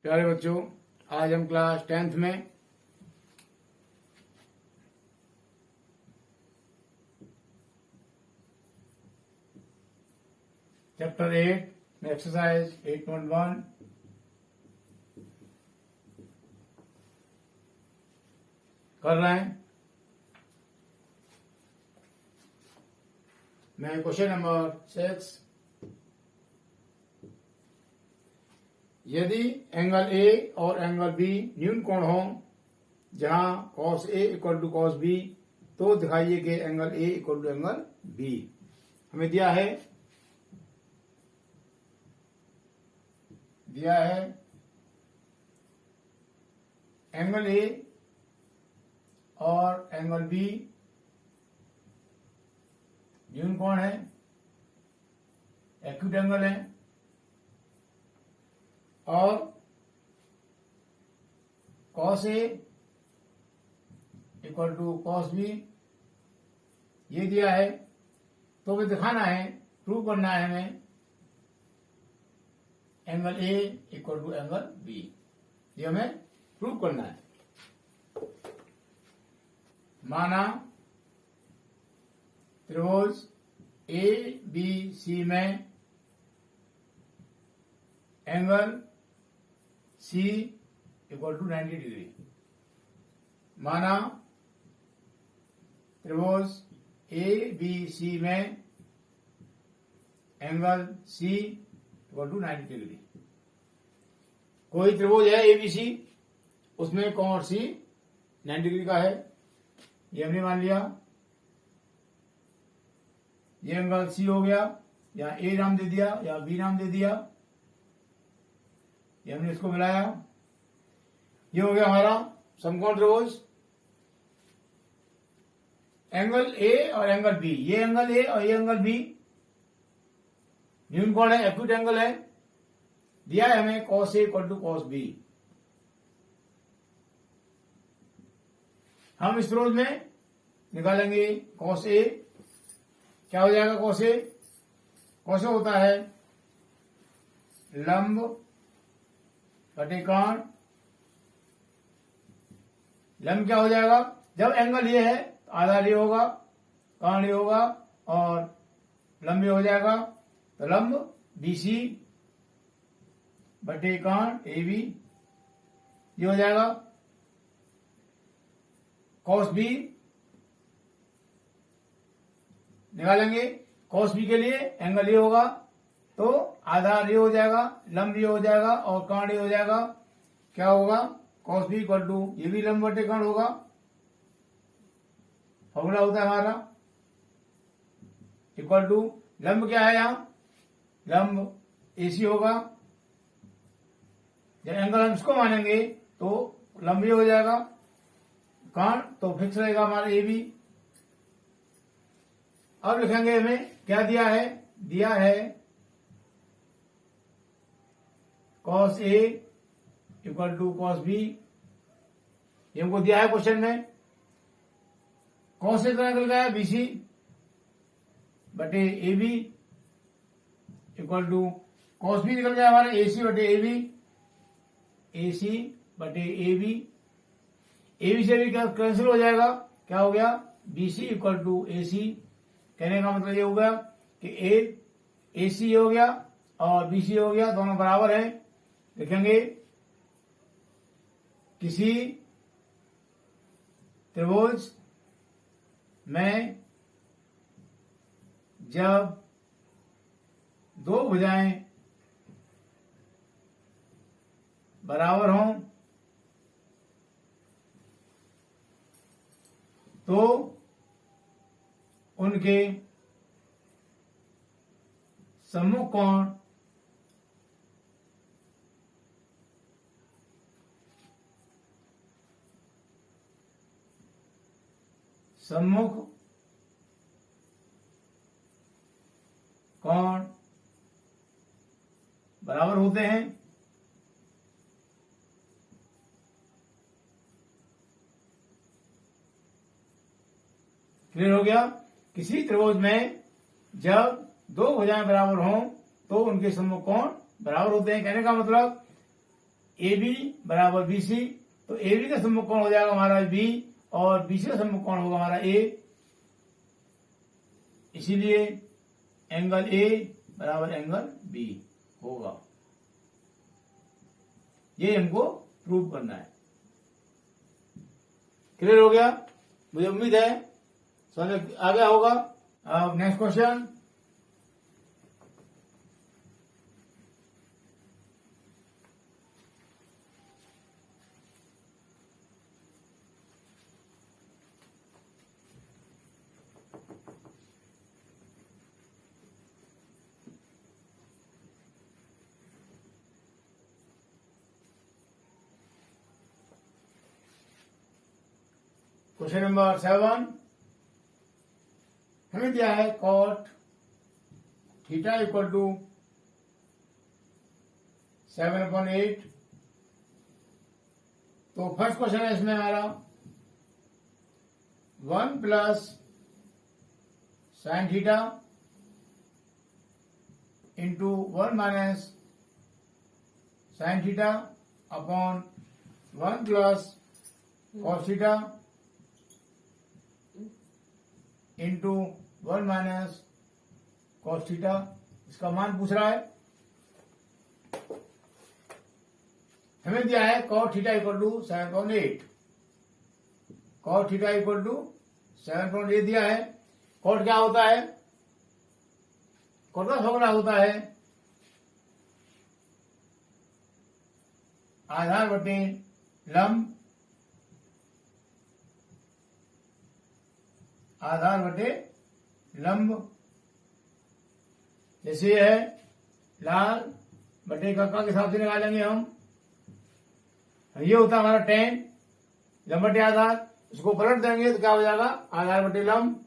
प्यारे बच्चों, आज हम क्लास 10th में चैप्टर 8 में एक्सरसाइज 8.1 कर रहे हैं। मैं क्वेश्चन नंबर 6, यदि एंगल ए और एंगल बी न्यून कोण हो जहां cos A equal to cos B, तो दिखाइए कि angle A equal to angle B. हमें दिया है एंगल ए और एंगल बी न्यून कोण है, एक्यूट एंगल है, और cos A equal to cos B ये दिया है। तो हमें दिखाना है, प्रूव करना है हमें angle A equal to angle B, ये हमें प्रूव करना है। माना त्रिभुज ABC में angle C equal to 90 degree. माना त्रिभुज ABC में angle C equal to 90 degree. कोई त्रिभुज है ABC, उसमें कोण C 90 डिग्री का है, ये हमने मान लिया। ये एंगल C हो गया, या A नाम दे दिया या B नाम दे दिया, ये हमने इसको मिलाया। ये हो गया हमारा समकोण त्रिभुज। एंगल A और एंगल B, ये एंगल A और ये एंगल B न्यून कोण है, एक्यूट एंगल है। दिया है हमें cos A equal to cos B। हम इस त्रिभुज में निकालेंगे cos A। क्या हो जाएगा cos A? cos A होता है लंब बटे काण। लंब क्या हो जाएगा? जब एंगल ये है तो आधार ये होगा, काण ये होगा, और लंब ये हो जाएगा। तो लंब BC बटे काण AB ये हो जाएगा। cos B निकालेंगे। cos B के लिए एंगल ये होगा, तो आधार ये हो जाएगा, लंब ये हो जाएगा, और काण ये हो जाएगा। क्या होगा? cos B इक्वल टू, ये भी लंब बटे काण होगा। फॉर्मूला होता है हमारा इक्वल टू, लंब क्या है यहाँ? लंब AC होगा। जब एंगल हम इसको मानेंगे तो लंब ये हो जाएगा, काण तो फिक्स रहेगा हमारा AB। अब लिखेंगे हमें क्या दिया है? दिया है cos A equal to cos B, ये हमको दिया है क्वेश्चन में। cos A तो निकल गया BC बटे AB equal to cos B निकल गया हमारा AC बटे AB, AC बटे AB। AB से भी क्या कैंसिल हो जाएगा? क्या हो गया? BC equal to AC। कहने का मतलब ये हो गया कि AC हो गया और BC हो गया, दोनों बराबर है। लिखेंगे किसी त्रिभुज में जब दो भुजाएं बराबर हों तो उनके सम्मुख कोण बराबर होते हैं। क्लियर हो गया? किसी त्रिभुज में जब दो भुजाएं बराबर हों तो उनके सम्मुख कोण बराबर होते हैं। कहने का मतलब ए बी बराबर बी सी, तो ए बी का सम्मुख कोण हो जाएगा हमारा बी और बी सी का सम्मुख कोण होगा हमारा ए, इसीलिए एंगल ए बराबर एंगल बी होगा। ये हमको प्रूव करना है। क्लियर हो गया? मुझे उम्मीद है समझ आ गया होगा। अब नेक्स्ट क्वेश्चन, क्वेश्चन नंबर 7 हमें दिया है कॉट थीटा इक्वल टू 7/8। तो फर्स्ट क्वेश्चन है इसमें हमारा 1 plus sine theta into 1 minus sine theta upon 1 plus cos theta into 1 minus cos theta. इसका मान पूछ रहा है। हमें दिया है cot theta equal to 7/8। Cot theta equal to 7/8 दिया है। कॉट क्या होता है? कॉट का फॉर्मूला होता है आधार बटे लंब, आधार बटे लंब। जैसे ये है लाल बटे कक्का के हिसाब से निकालेंगे हम। ये होता है हमारा tan लंब बटे आधार। इसको पलट देंगे तो क्या हो जाएगा? आधार बटे लंब,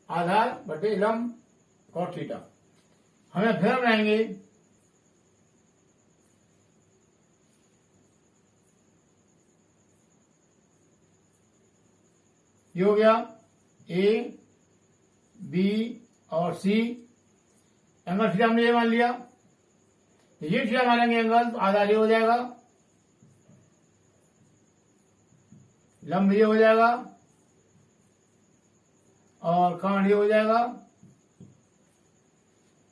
आधार बटे लंब कॉट थीटा। हमें फिर बनाएंगे ये हो गया ए बी और सी। एंगल थीटा हमने ये मान लिया, ये थीटा मानेंगे एंगल, तो आधार ये हो जाएगा, लंब ये हो जाएगा और कांड ये हो जाएगा।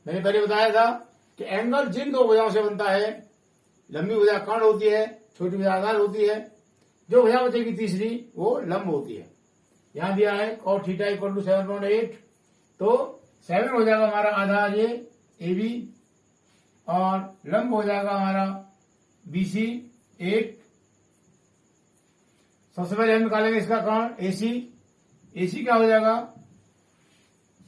मैंने पहले बताया था कि एंगल जिन दो भुजाओं से बनता है, लंबी भुजा कांड होती है, छोटी भुजा आधार होती है, जो भुजा बचेगी तीसरी वो लंब होती है। यहां दिया है कॉट थीटा इक्वल टू 7/8, तो 7 हो जाएगा हमारा आधार ये ए बी और लंब हो जाएगा हमारा बी सी 8। सबसे पहले हम निकालेंगे इसका कर्ण ए सी। ए सी क्या हो जाएगा?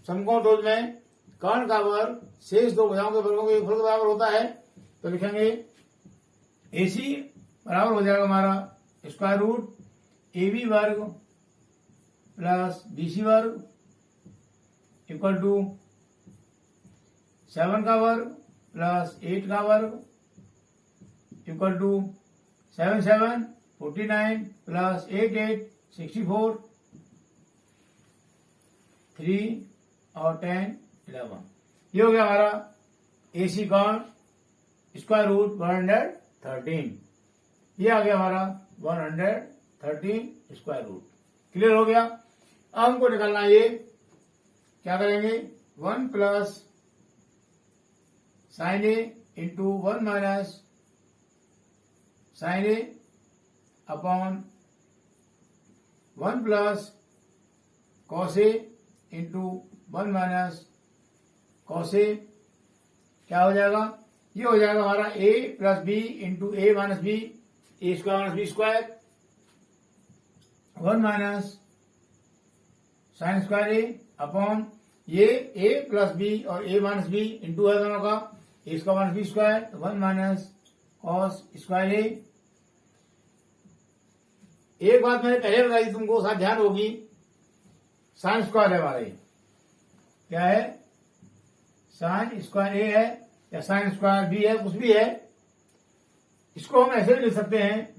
समकोण त्रिभुज में कर्ण का वर्ग शेष दो भुजाओं के वर्गों के योगफल के बराबर होता है, तो लिखेंगे ए सी बराबर हो जाएगा हमारा स्क्वायर रूट ए बी वर्ग प्लस बी सी वर्ग इक्वल टू 7 का वर्ग प्लस 8 का वर्ग इक्वल टू 7 7 49 प्लस 8 8 64 3 और 10 11। ये हो गया हमारा ए सी कॉन स्क्वायर रूट 113। ये आ गया हमारा 113 स्क्वायर रूट। क्लियर हो गया? अब हमको निकालना है ये, क्या करेंगे? 1 plus sine A into 1 minus sine A upon 1 plus cos A into 1 minus cos A. क्या हो जाएगा? ये हो जाएगा हमारा A plus B into A minus B, A square minus B square 1 minus sine square A upon ये A plus B और ए minus B into है दोनों का, A square minus B square 1 minus cos square A. एक बात मैंने पहले बताई तुमको, साथ ध्यान होगी, साइन स्क्वायर है हमारा, क्या है? साइन स्क्वायर ए है या साइन स्क्वायर बी है, कुछ भी है। इसको हम ऐसे भी लिख सकते हैं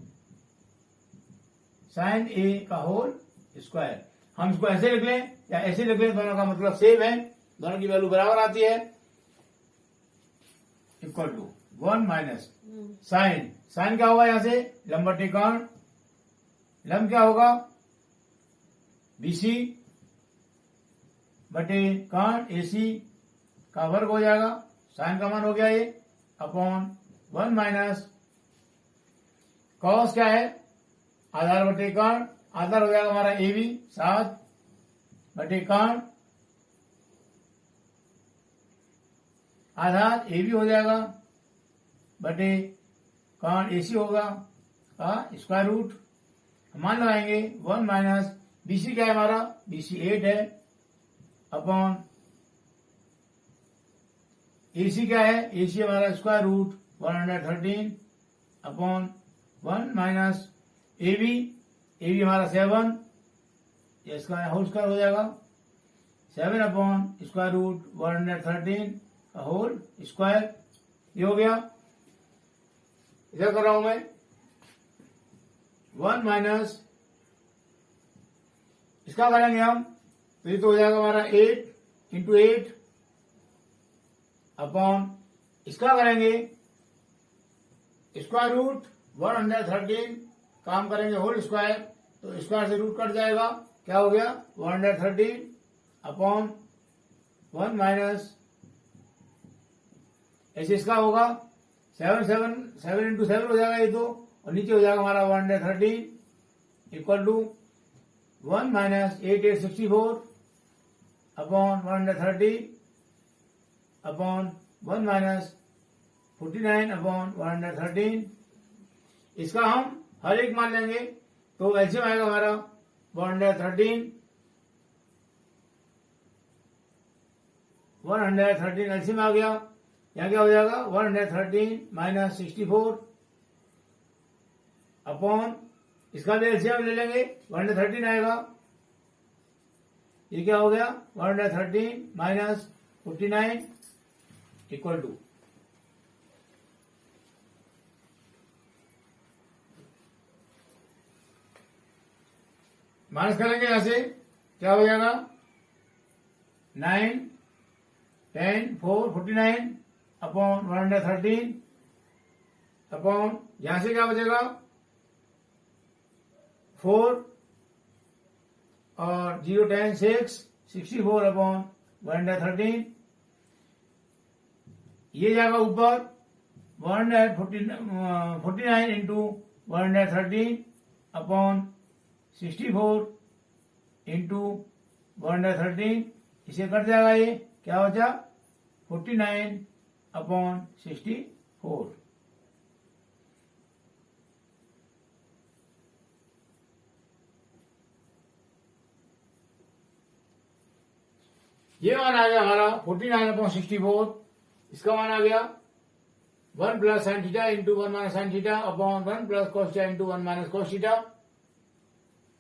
साइन ए का होल स्क्वायर। हम इसको ऐसे लिख लें या ऐसे लिख लें, दोनों का मतलब सेम है, दोनों की वैल्यू बराबर आती है, equal to 1 minus sine, sine क्या होगा यहाँ से लंब बटे कर्ण, लंब क्या होगा बीसी बटे कर्ण एसी का वर्ग हो जाएगा, साइन का मान हो गया ये अपॉन 1 माइनस कॉस क्या है आधार बटे कर्ण, आधार हो जाएगा हमारा ए बी 7 बटे कर्ण, आधार ए बी हो जाएगा बटे कर्ण एसी होगा का स्क्वायर रूट, मान लगाएंगे 1 माइनस बीसी क्या है हमारा बीसी 8 है अपॉन एसी क्या है एसी हमारा square root 113 upon 1 minus A B हमारा 7, इसका होल स्क्वायर हो जाएगा 7 अपॉन स्क्वायर रूट 113 का होल स्क्वायर, ये हो गया। इधर कर रहा हूं मैं 1 माइनस इसका करेंगे हम तो ये तो हो जाएगा हमारा 8 इंटू 8 अपॉन इसका करेंगे स्क्वायर रूट 113 काम करेंगे होल स्क्वायर, तो स्क्वायर से रूट कट जाएगा, क्या हो गया 113 अपॉन 1 माइनस ऐसे इसका होगा 7 इंटू 7 हो जाएगा ये तो, और नीचे हो जाएगा हमारा 113 equal to 1 minus 8 upon 130 upon 1 minus 49 upon 113, इसका हम हर एक मान लेंगे तो एलसीएम आएगा हमारा 113 एलसीएम आ गया, यहाँ क्या हो जाएगा 113 माइनस 64 अपॉन इसका भी एलसीएम ले लेंगे 113 आएगा, ये क्या हो गया 113 माइनस 49 इक्वल टू माइनस करेंगे यहां से क्या हो जाएगा 9 10 4 49 अपॉन 113 अपॉन यहां से क्या बचेगा 4 और 0 10 6 64 अपॉन 113, ये जाएगा ऊपर 149 इंटू 113 अपॉन 64 इंटू 113, इसे कट जाएगा, ये क्या बचा 49 अपॉन 64, ये मान आ गया हमारा 49 अपॉन 64, इसका मान आ गया 1 plus sine theta into 1 minus sine theta upon 1 plus cos theta into 1 minus cos theta,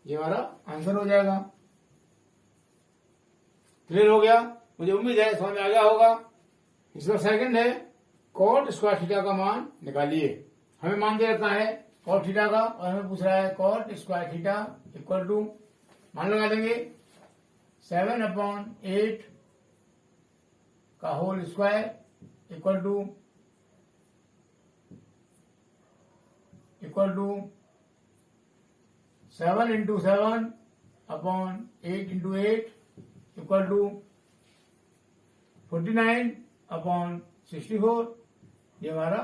ये हमारा आंसर हो जाएगा। क्लियर हो गया, मुझे उम्मीद है समझ में आ गया होगा। इसका सेकंड है कॉट स्क्वायर थीटा का मान निकालिए, हमें मान दे रखा है कॉट थीटा का और हमें पूछ रहा है cot square theta equal to मान लगा देंगे 7 अपॉन 8 का whole square equal to 7 into 7 upon 8 into 8 equal to 49 upon 64, ये हमारा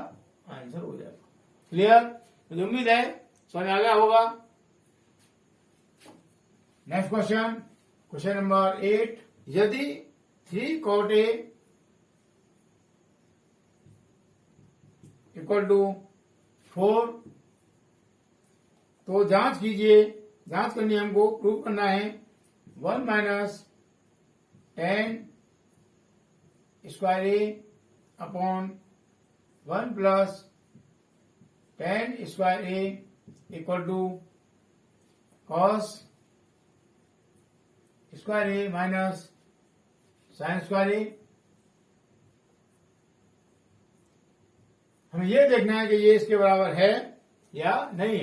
आंसर हो जाएगा। क्लियर, मुझे उम्मीद है समझ आ गया होगा। नेक्स्ट क्वेश्चन, क्वेश्चन नंबर 8, यदि 3 cot A इक्वल टू 4, तो जांच कीजिए, जांच करनी है हमको, प्रूव करना है 1 minus 10 square A upon 1 plus 10 square A equal to cos square A minus sine square A. हमें यह देखना है कि ये इसके बराबर है या नहीं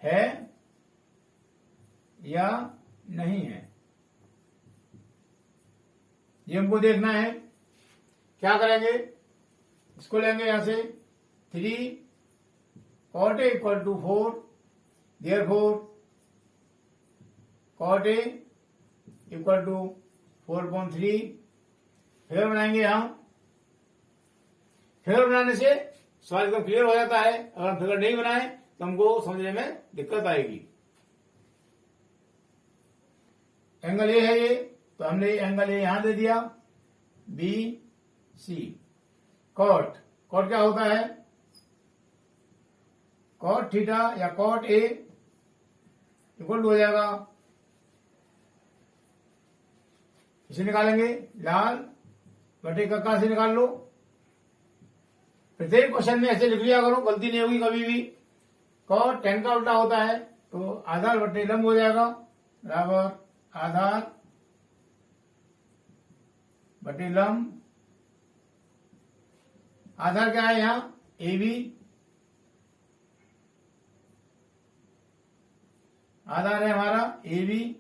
है या नहीं है, ये हमको देखना है। क्या करेंगे, इसको लेंगे यहां से 3 cot A equal to 4, therefore cot A equal to 4/3। Figure बनाएंगे हम। फिगर बनाने से सवाल एकदम क्लियर हो जाता है। अगर हम फिगर नहीं बनाए तो हमको समझने में दिक्कत आएगी। एंगल ए है ये, तो हमने एंगल ए यहां दे दिया, बी सी। कॉट क्या होता है? कॉट थीटा या कॉट ए इक्वल टू हो जाएगा, इसे निकालेंगे लाल बटे कक्का से निकाल लो। प्रत्येक क्वेश्चन में ऐसे लिख लिया करो, गलती नहीं होगी कभी भी। कॉट tan का उल्टा होता है, तो आधार बटे लंब हो जाएगा, बराबर आधार बटे लंब। आधार क्या है यहां? A B. आधार है हमारा ए बी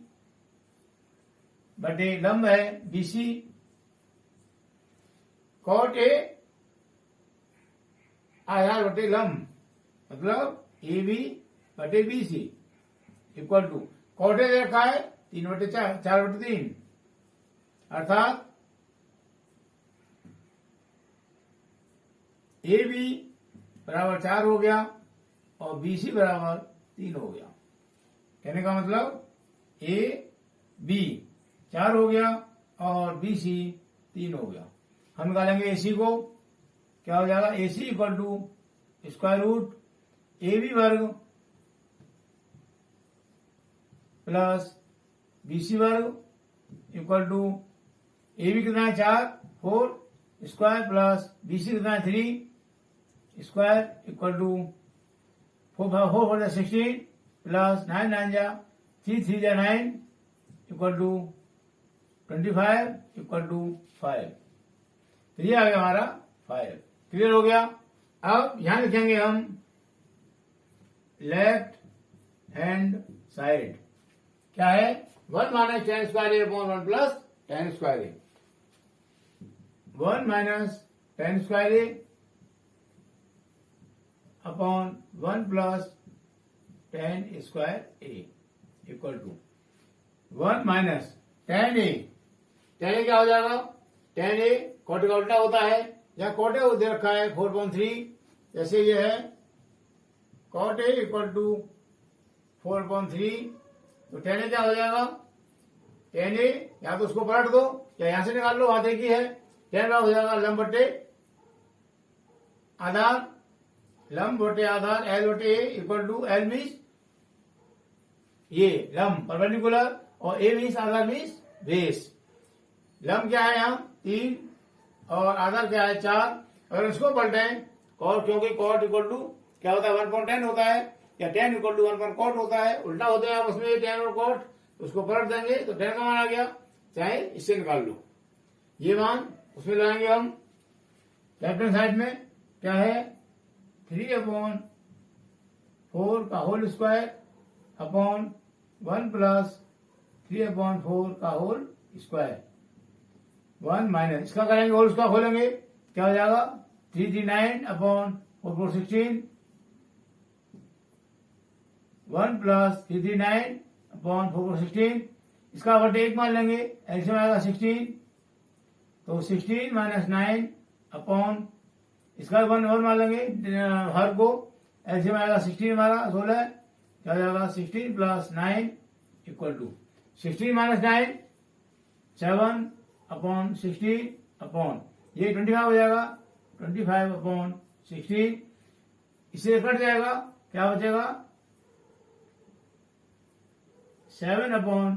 बटे लंब है बी सी। कॉट ए आधार बटे लंब, मतलब ए बी बटे B C equal to cot A रखा है 3/4, 4/3, अर्थात ए बी बराबर 4 हो गया और बी सी बराबर 3 हो गया। कहने का मतलब ए बी 4 हो गया और बी सी 3 हो गया। हम निकालेंगे ए सी को, क्या हो जाएगा? A C equal to square root A B वर्ग प्लस बी सी वर्ग इक्वल टू ए बी कितना है 4, 4 स्क्वायर प्लस बी सी कितना है 3 स्क्वायर इक्वल टू 4 16 प्लस 9 9 जा 3 3 जा 9 इक्वल टू 25 इक्वल टू 5। तो ये आ गया हमारा 5। क्लियर हो गया। अब यहां लिखेंगे हम लेफ्ट हैंड साइड। क्या है? 1 minus tan square A upon 1 plus tan square A. 1 minus tan square A upon 1 plus tan square A equal to 1 minus tan A. tan A क्या हो जाएगा? tan ए कॉट का उल्टा होता है। यहाँ कॉट ए दे रखा है 4/3, जैसे ये है कॉट ए इक्वल टू 4/3, तो tan ए क्या हो जाएगा? tan ए या तो उसको पलट दो या यहां से निकाल लो, बात एक ही है। tan का हो जाएगा लंब बटे आधार, लंब बटे आधार एल बटे ए इक्वल टू एल मीन्स ये लंब परपेंडिकुलर और ए मीन्स आधार मीन्स बेस। लंब क्या है यहाँ 3 और आधार क्या है 4। अगर इसको पलटें कॉट, क्योंकि कॉट इक्वल टू क्या होता है 1/10 होता है, या tan इक्वल टू 1/cot होता है, उल्टा होते हैं आपस में tan और cot, उसको पलट देंगे तो tan का मान आ गया, चाहे इससे निकाल लो। ये मान उसमें लगाएंगे हम लेफ्ट हैंड साइड में। क्या है? 3/4 का होल स्क्वायर अपॉन 1 प्लस 3/4 का होल स्क्वायर। 1 माइनस इसका करेंगे होल, उसका खोलेंगे, क्या हो जाएगा? 339 अपॉन 4 16, 1 प्लस 339 अपॉन 4 16, इसका बटे 1 मान लेंगे, एलसीएम आएगा 16, तो 16 माइनस 9 अपॉन इसका 1 और मान लेंगे हर को, एलसीएम आएगा 16 हमारा 16, क्या हो जाएगा? 16 plus 9 equal to 16 minus 9 7 upon 16 upon ये 25 हो जाएगा, 25 अपॉन 16, इससे कट जाएगा, क्या बचेगा? 7 अपॉन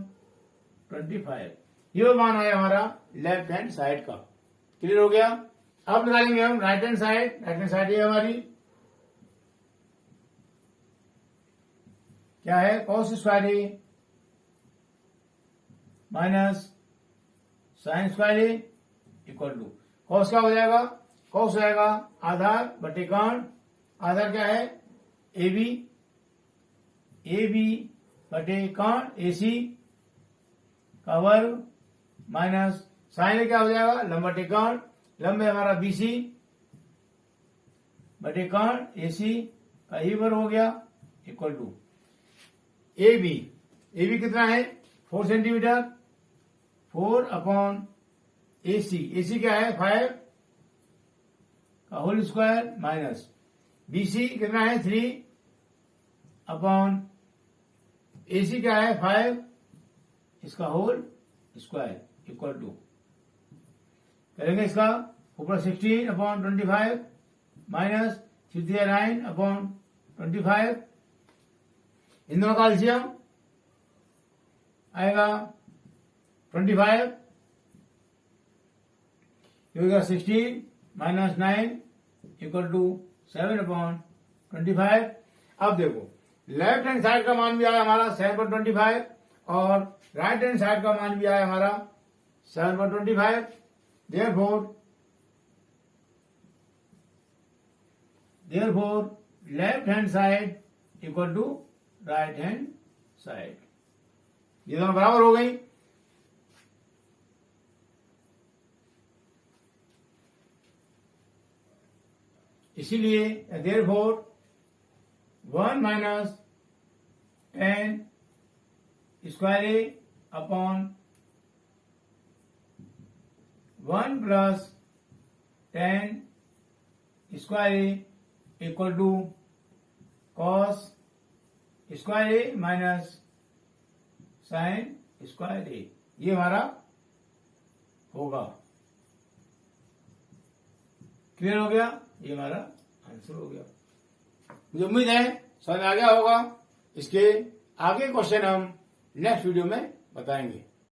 25। ये मान आया हमारा लेफ्ट हैंड साइड का। क्लियर हो गया। अब निकालेंगे हम right hand side. Right hand side ये हमारी क्या है? Cos square A minus sine square A equal to cos क्या हो जाएगा? कॉस हो जाएगा आधार बटे कर्ण। आधार क्या है? ए बी बटे कर्ण ए सी का वर्ग माइनस साइन क्या हो जाएगा? लंब बटे कर्ण। लंब है हमारा बी सी बटे कर्ण AC का ई वर्ग हो गया इक्वल टू AB कितना है 4 सेंटीमीटर 4 अपॉन AC क्या है 5 का होल स्क्वायर माइनस BC कितना है 3 अपॉन AC क्या है 5 इसका होल स्क्वायर इक्वल टू करेंगे इसका ऊपर 16 अपॉन 25 माइनस 9 अपॉन 25 इन दोनों का एलसीएम आएगा 25 होगा 16 माइनस 9 इक्वल टू 7 अपॉन 25। अब देखो लेफ्ट हैंड साइड का मान भी आया हमारा 7/25 और राइट हैंड साइड का मान भी आया हमारा 7/25। therefore left hand side equal to right hand side, ये दोनों बराबर हो गई। इसीलिए therefore 1 minus 10 square A upon 1 plus 10 square A equal to cos square A minus sine square A, ये हमारा होगा। क्लियर हो गया, ये हमारा आंसर हो गया। मुझे उम्मीद है समझ आ गया होगा। इसके आगे क्वेश्चन हम नेक्स्ट वीडियो में बताएंगे।